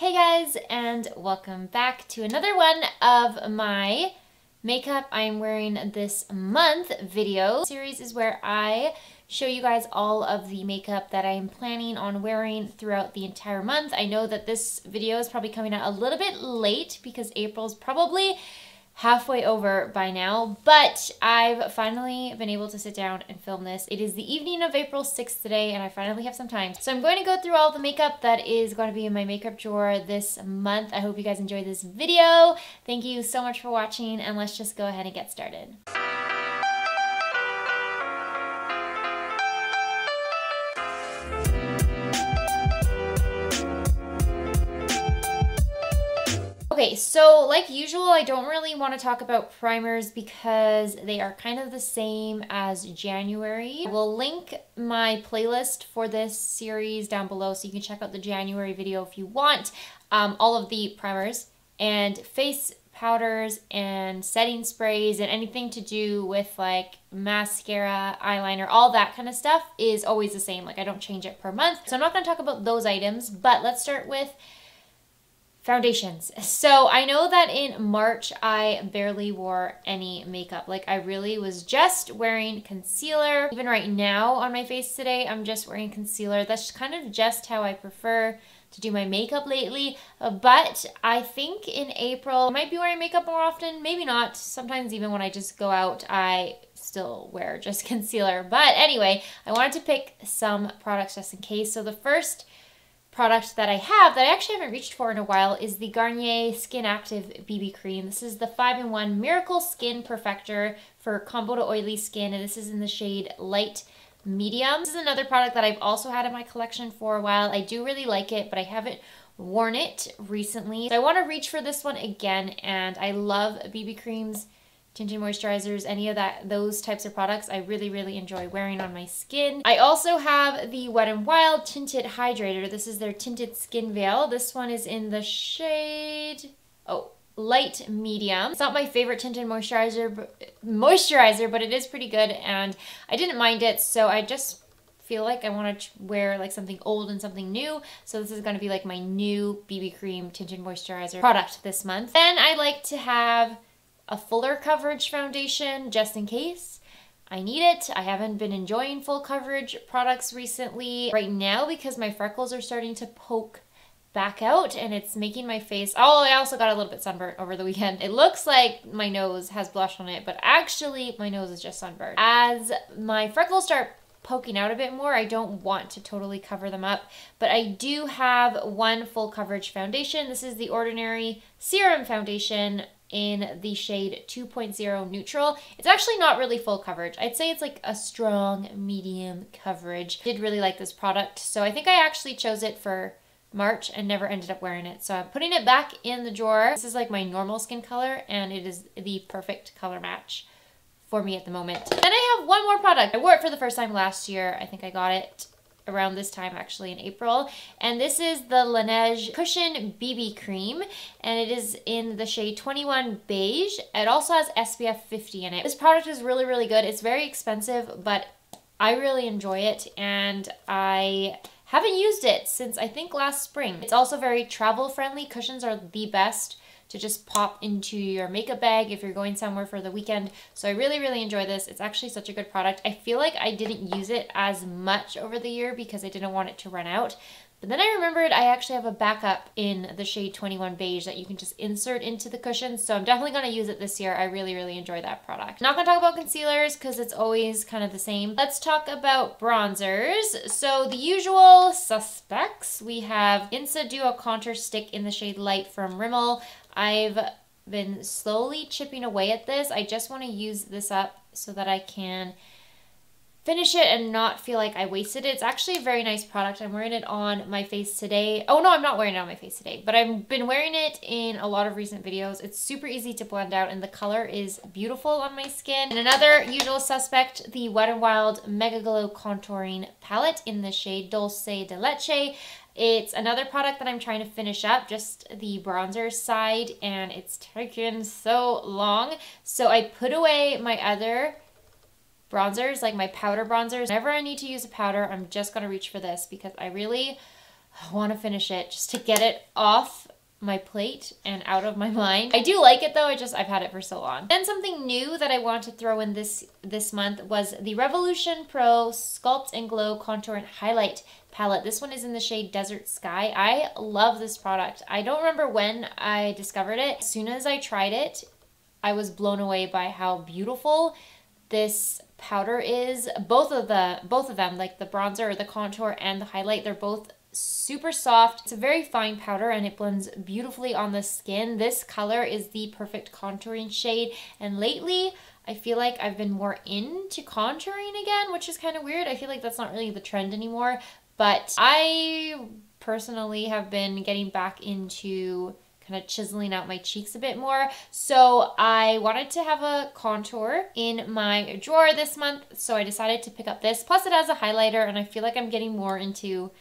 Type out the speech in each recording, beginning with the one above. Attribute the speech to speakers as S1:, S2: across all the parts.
S1: Hey guys, and welcome back to another one of my makeup I'm wearing this month video. This series is where I show you guys all of the makeup that I'm planning on wearing throughout the entire month. I know that this video is probably coming out a little bit late because April's probably halfway over by now, but I've finally been able to sit down and film this. It is the evening of April 6th today, and I finally have some time. So I'm going to go through all the makeup that is going to be in my makeup drawer this month. I hope you guys enjoyed this video. Thank you so much for watching, and let's just go ahead and get started. Okay, so like usual, I don't really want to talk about primers because they are kind of the same as January. I will link my playlist for this series down below so you can check out the January video if you want. All of the primers and face powders and setting sprays and anything to do with like mascara, eyeliner, all that kind of stuff is always the same. Like I don't change it per month. So I'm not going to talk about those items, but let's start with foundations. So I know that in March I barely wore any makeup. Like I really was just wearing concealer. Even right now on my face today, I'm just wearing concealer. That's kind of just how I prefer to do my makeup lately. But I think in April, I might be wearing makeup more often, maybe not. Sometimes even when I just go out, I still wear just concealer. But anyway, I wanted to pick some products just in case. So the first product that I have that I actually haven't reached for in a while is the Garnier Skin Active BB Cream. This is the 5-in-1 Miracle Skin Perfector for combo to oily skin, and this is in the shade Light Medium. This is another product that I've also had in my collection for a while. I do really like it, but I haven't worn it recently. So I want to reach for this one again, and I love BB creams, tinted moisturizers, any of those types of products I really enjoy wearing on my skin. I also have the Wet n Wild Tinted Hydrator. This is their Tinted Skin Veil. This one is in the shade, Light Medium. It's not my favorite tinted moisturizer, but it is pretty good, and I didn't mind it, so I just feel like I want to wear like something old and something new. So this is going to be like my new BB cream tinted moisturizer product this month. Then I like to have a fuller coverage foundation just in case I need it. I haven't been enjoying full coverage products recently right now because my freckles are starting to poke back out and it's making my face, I also got a little bit sunburnt over the weekend. It looks like my nose has blush on it, but actually my nose is just sunburned. As my freckles start poking out a bit more, I don't want to totally cover them up, but I do have one full coverage foundation. This is the Ordinary Serum Foundation in the shade 2.0 Neutral. It's actually not really full coverage. I'd say it's like a strong medium coverage. I did really like this product, so I think I actually chose it for March and never ended up wearing it. So I'm putting it back in the drawer. This is like my normal skin color, and it is the perfect color match for me at the moment. Then I have one more product. I wore it for the first time last year. I think I got it around this time actually in April, and this is the Laneige Cushion BB Cream, and it is in the shade 21 Beige. It also has SPF 50 in it. This product is really good. It's very expensive, but I really enjoy it, and I haven't used it since I think last spring. It's also very travel friendly. Cushions are the best to just pop into your makeup bag if you're going somewhere for the weekend. So I really enjoy this. It's actually such a good product. I feel like I didn't use it as much over the year because I didn't want it to run out. But then I remembered I actually have a backup in the shade 21 Beige that you can just insert into the cushions. So I'm definitely going to use it this year. I really enjoy that product. Not going to talk about concealers because it's always kind of the same. Let's talk about bronzers. So the usual suspects. We have Insta Duo Contour Stick in the shade Light from Rimmel. I've been slowly chipping away at this. I just want to use this up so that I can finish it and not feel like I wasted it. It's actually a very nice product. I'm wearing it on my face today. Oh no, I'm not wearing it on my face today, but I've been wearing it in a lot of recent videos. It's super easy to blend out, and the color is beautiful on my skin. And another usual suspect, the Wet n Wild Mega Glow Contouring Palette in the shade Dulce de Leche. It's another product that I'm trying to finish up, just the bronzer side, and it's taken so long. So I put away my other bronzers, like my powder bronzers. Whenever I need to use a powder, I'm just going to reach for this because I really I want to finish it just to get it off my plate and out of my mind. I do like it though, I've had it for so long. Then something new that I want to throw in this month was the Revolution Pro Sculpt and Glow Contour and Highlight palette. This one is in the shade Desert Sky. I love this product. I don't remember when I discovered it. As soon as I tried it, I was blown away by how beautiful this powder is. Both of them, like the bronzer or the contour and the highlight, they're both super soft. It's a very fine powder and it blends beautifully on the skin. This color is the perfect contouring shade, and lately I feel like I've been more into contouring again, which is kind of weird. I feel like that's not really the trend anymore, but I personally have been getting back into kind of chiseling out my cheeks a bit more. So I wanted to have a contour in my drawer this month, so I decided to pick up this. Plus it has a highlighter, and I feel like I'm getting more into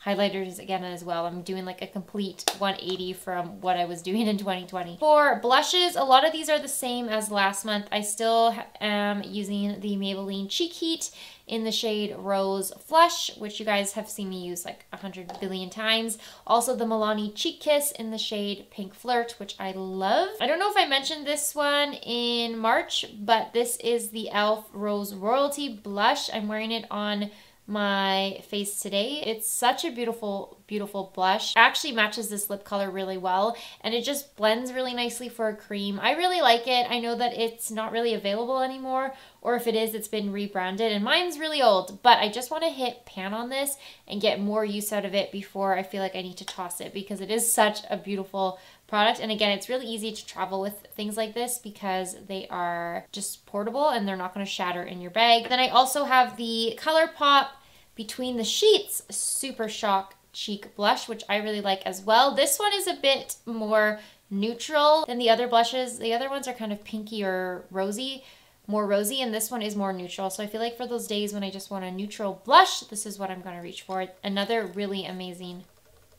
S1: highlighters again as well. I'm doing like a complete 180 from what I was doing in 2020. For blushes, a lot of these are the same as last month. I still am using the Maybelline Cheek Heat in the shade Rose Flush, which you guys have seen me use like 100 billion times. Also the Milani Cheek Kiss in the shade Pink Flirt, which I love. I don't know if I mentioned this one in March, but this is the e.l.f. Rose Royalty Blush. I'm wearing it on my face today. It's such a beautiful, beautiful blush. It actually matches this lip color really well, and it just blends really nicely for a cream. I really like it. I know that it's not really available anymore, or if it is, it's been rebranded, and mine's really old, but I just want to hit pan on this and get more use out of it before I feel like I need to toss it, because it is such a beautiful product. And again, it's really easy to travel with things like this because they are just portable and they're not going to shatter in your bag. Then I also have the ColourPop Between the Sheets Super Shock Cheek Blush, which I really like as well. This one is a bit more neutral than the other blushes. The other ones are kind of pinky or rosy, more rosy, and this one is more neutral. So I feel like for those days when I just want a neutral blush, this is what I'm going to reach for. Another really amazing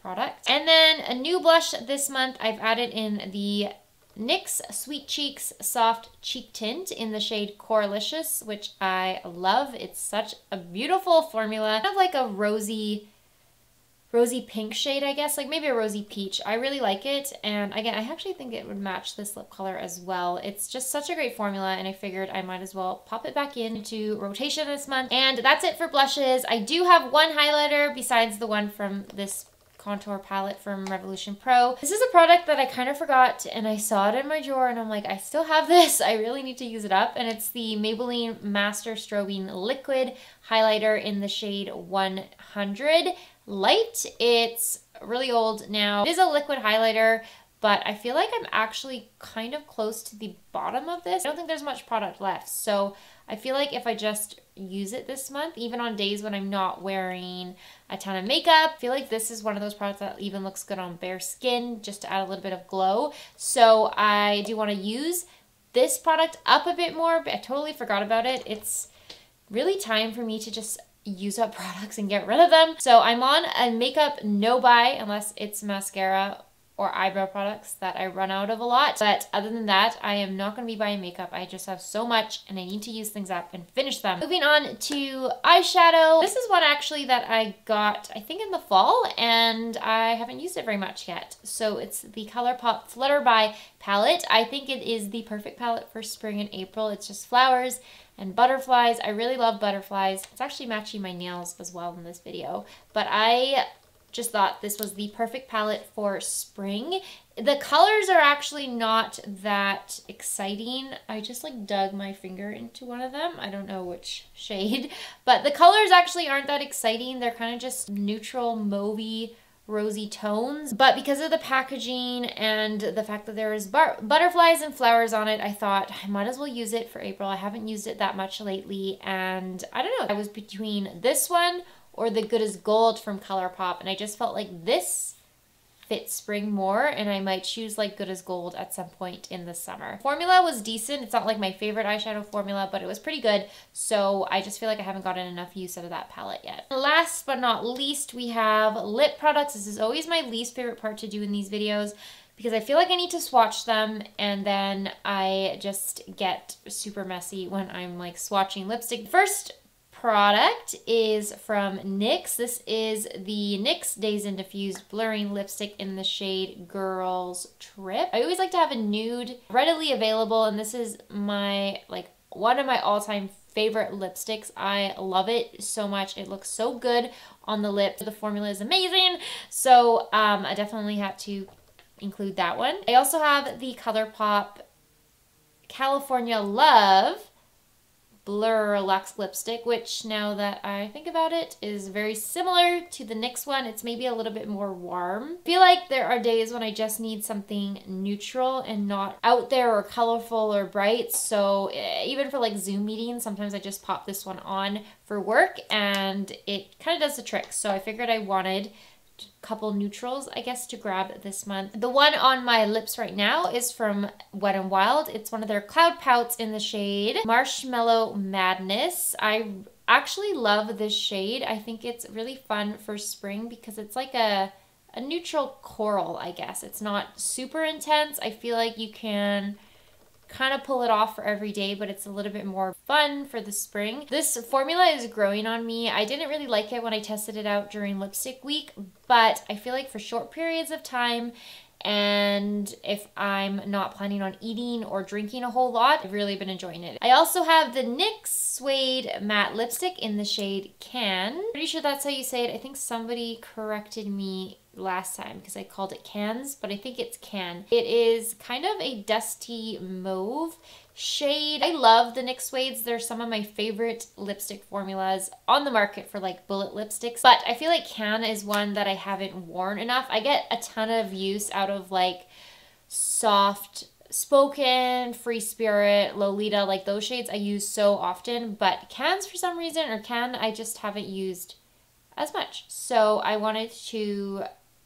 S1: product. And then a new blush this month, I've added in the NYX Sweet Cheeks Soft Cheek Tint in the shade Coralicious, which I love. It's such a beautiful formula. Kind of like a rosy pink shade, I guess, like maybe a rosy peach. I really like it, and again, I actually think it would match this lip color as well. It's just such a great formula, and I figured I might as well pop it back into rotation this month. And that's it for blushes. I do have one highlighter besides the one from this contour palette from Revolution Pro. This is a product that I kind of forgot, and I saw it in my drawer and I'm like, I still have this. I really need to use it up. And it's the Maybelline Master Strobing Liquid Highlighter in the shade 100 Light. It's really old now. It is a liquid highlighter, but I feel like I'm actually kind of close to the bottom of this. I don't think there's much product left, so I feel like if I just use it this month, even on days when I'm not wearing a ton of makeup, I feel like this is one of those products that even looks good on bare skin, just to add a little bit of glow. So I do want to use this product up a bit more, but I totally forgot about it. It's really time for me to just use up products and get rid of them. So I'm on a makeup no buy unless it's mascara or eyebrow products that I run out of a lot. But other than that, I am not going to be buying makeup. I just have so much and I need to use things up and finish them. Moving on to eyeshadow. This is one actually that I got, I think in the fall, and I haven't used it very much yet. So it's the ColourPop Flutter by palette. I think it is the perfect palette for spring and April. It's just flowers and butterflies. I really love butterflies. It's actually matching my nails as well in this video. But I just thought this was the perfect palette for spring. The colors are actually not that exciting. I just like dug my finger into one of them. I don't know which shade, but the colors actually aren't that exciting. They're kind of just neutral, mauvey, rosy tones. But because of the packaging and the fact that there is butterflies and flowers on it, I thought I might as well use it for April. I haven't used it that much lately, and I don't know. I was between this one or the Good as Gold from ColourPop, and I just felt like this fits spring more, and I might choose like Good as Gold at some point in the summer. Formula was decent. It's not like my favorite eyeshadow formula, but it was pretty good, so I just feel like I haven't gotten enough use out of that palette yet. Last but not least, we have lip products. This is always my least favorite part to do in these videos because I feel like I need to swatch them, and then I just get super messy when I'm like swatching lipstick. First product is from NYX. This is the NYX Dazed and Diffused Blurring Lipstick in the shade Girls Trip. I always like to have a nude readily available, and this is my, like, one of my all-time favorite lipsticks. I love it so much. It looks so good on the lips. The formula is amazing, so I definitely had to include that one. I also have the ColourPop California Love Blur Luxe lipstick, which, now that I think about it, is very similar to the NYX one. It's maybe a little bit more warm. I feel like there are days when I just need something neutral and not out there or colorful or bright. So even for like Zoom meetings, sometimes I just pop this one on for work and it kind of does the trick. So I figured I wanted couple neutrals, I guess, to grab this month. The one on my lips right now is from Wet n Wild. It's one of their cloud pouts in the shade Marshmallow Madness. I actually love this shade. I think it's really fun for spring because it's like a neutral coral, I guess. It's not super intense. I feel like you can kind of pull it off for every day, but it's a little bit more fun for the spring. This formula is growing on me. I didn't really like it when I tested it out during lipstick week, but I feel like for short periods of time, and if I'm not planning on eating or drinking a whole lot, I've really been enjoying it. I also have the NYX Suede Matte Lipstick in the shade Can. Pretty sure that's how you say it. I think somebody corrected me last time because I called it Cans, but I think it's Can. It is kind of a dusty mauve shade. I love the NYX Suedes. They're some of my favorite lipstick formulas on the market for like bullet lipsticks, but I feel like Can is one that I haven't worn enough. I get a ton of use out of like soft spoken, free spirit, Lolita, like those shades I use so often, but Cans for some reason, or Can, I just haven't used as much. So I wanted to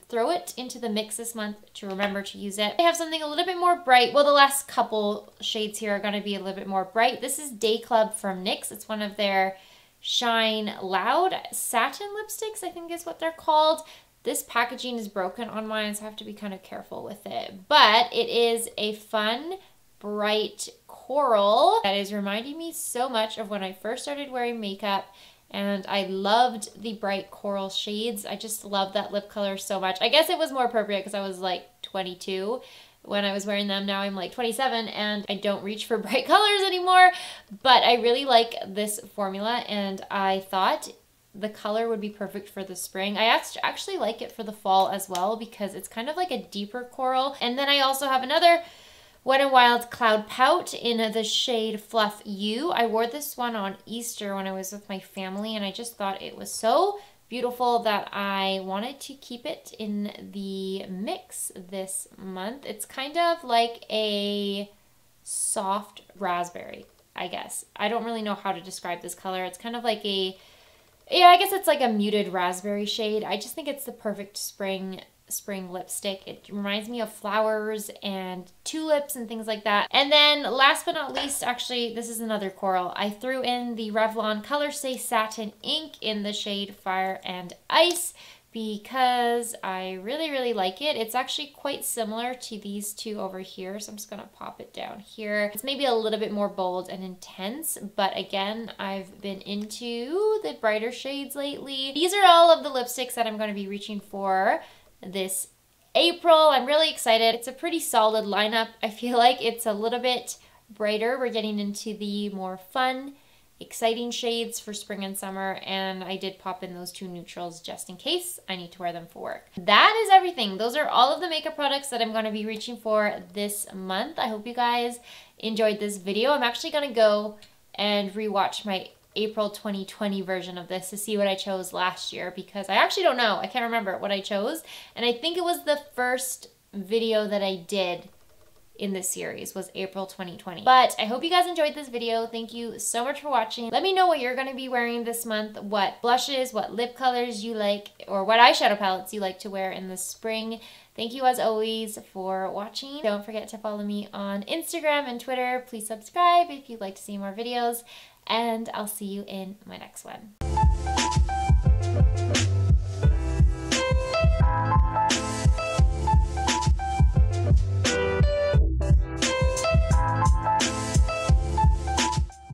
S1: throw it into the mix this month to remember to use it. I have something a little bit more bright. Well, the last couple shades here are going to be a little bit more bright. This is Day Club from NYX. It's one of their Shine Loud Satin lipsticks, I think is what they're called. This packaging is broken on mine, so I have to be kind of careful with it. But it is a fun, bright coral that is reminding me so much of when I first started wearing makeup. And I loved the bright coral shades. I just love that lip color so much. I guess it was more appropriate because I was like 22 when I was wearing them. Now I'm like 27 and I don't reach for bright colors anymore. But I really like this formula and I thought the color would be perfect for the spring. I actually like it for the fall as well because it's kind of like a deeper coral. And then I also have another Wet n Wild Cloud Pout in the shade Fluff You. I wore this one on Easter when I was with my family and I just thought it was so beautiful that I wanted to keep it in the mix this month. It's kind of like a soft raspberry, I guess. I don't really know how to describe this color. It's kind of like a, yeah, I guess it's like a muted raspberry shade. I just think it's the perfect spring lipstick. It reminds me of flowers and tulips and things like that. And then last but not least, actually, this is another coral. I threw in the Revlon Color Stay Satin Ink in the shade Fire and Ice because I really, really like it. It's actually quite similar to these two over here, so I'm just gonna pop it down here. It's maybe a little bit more bold and intense, but again, I've been into the brighter shades lately. These are all of the lipsticks that I'm gonna be reaching for this April. I'm really excited. It's a pretty solid lineup. I feel like it's a little bit brighter. We're getting into the more fun, exciting shades for spring and summer, and I did pop in those two neutrals just in case I need to wear them for work. That is everything. Those are all of the makeup products that I'm going to be reaching for this month. I hope you guys enjoyed this video. I'm actually going to go and rewatch my April 2020 version of this to see what I chose last year because I actually don't know. I can't remember what I chose. And I think it was the first video that I did in this series was April 2020. But I hope you guys enjoyed this video. Thank you so much for watching. Let me know what you're going to be wearing this month, what blushes, what lip colors you like, or what eyeshadow palettes you like to wear in the spring. Thank you as always for watching. Don't forget to follow me on Instagram and Twitter. Please subscribe if you'd like to see more videos. And I'll see you in my next one.